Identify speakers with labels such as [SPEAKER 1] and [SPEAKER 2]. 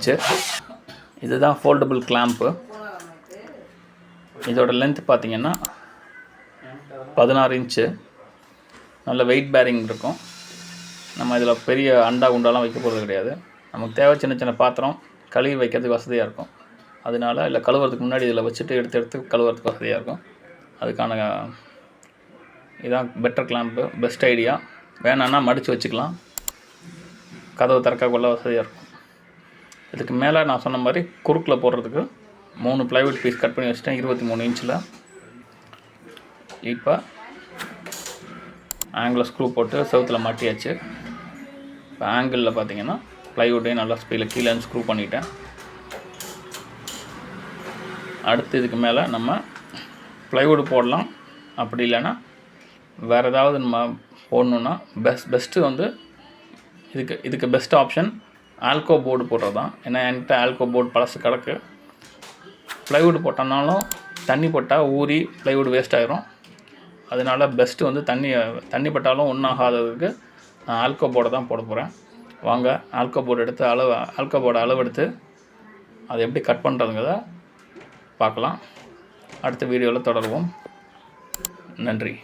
[SPEAKER 1] ஆயிடுச்சு. இதுதான் foldable clamp. இதோட லென்த் பார்த்திங்கன்னா 16 இன்ச்சு. நல்ல வெயிட் பேரிங் இருக்கும். நம்ம இதில் பெரிய அண்டா குண்டாலாம் வைக்க போகிறது கிடையாது. நமக்கு தேவை சின்ன சின்ன பாத்திரம் கழுவி வைக்கிறதுக்கு வசதியாக இருக்கும். அதனால இல்லை கழுவுறதுக்கு முன்னாடி இதில் வச்சுட்டு எடுத்து கழுவுறதுக்கு வசதியாக இருக்கும். அதுக்கான இதான் பெட்டர் கிளாம்ப்பு, பெஸ்ட் ஐடியா. வேணான்னா மடித்து வச்சுக்கலாம், கதவை திறக்கக்குள்ள வசதியாக இருக்கும். இதுக்கு மேலே நான் சொன்ன மாதிரி குறுக்கில் போடுறதுக்கு 3 ப்ளைவுட் பீஸ் கட் பண்ணி வச்சுட்டேன் 23 இன்ச்சில். இப்போ ஆங்கிளில் ஸ்க்ரூ போட்டு செவுத்தில் மாட்டியாச்சு. இப்போ ஆங்கிளில் பார்த்தீங்கன்னா ப்ளைவுட்டையும் நல்லா ஸ்பீடில் கீழே ஸ்க்ரூ பண்ணிட்டேன். அடுத்து இதுக்கு மேலே நம்ம ப்ளைவுட் போடலாம். அப்படி இல்லைன்னா வேறு ஏதாவது நம்ம போடணுன்னா பெஸ்ட்டு வந்து இதுக்கு பெஸ்ட் ஆப்ஷன் ஆல்கோ போர்டு போடுறது தான். ஏன்னா என்கிட்ட ஆல்கோ போர்டு பழசு கிடக்கு. ப்ளைவுட் போட்டோம்னாலும் தண்ணி போட்டால் ஊறி ப்ளைவுட் வேஸ்ட் ஆகிரும். அதனால பெஸ்ட்டு வந்து தண்ணி பட்டாலும் ஒன்றாகாததுக்கு நான் ஆல்கோ போர்டை தான் போட போகிறேன். வாங்க ஆல்கோ போர்டு எடுத்து ஆல்கோ போர்டை அளவெடுத்து அதை எப்படி கட் பண்ணுறதுங்கிறத பார்க்கலாம். அடுத்த வீடியோவில் தொடருவோம். நன்றி.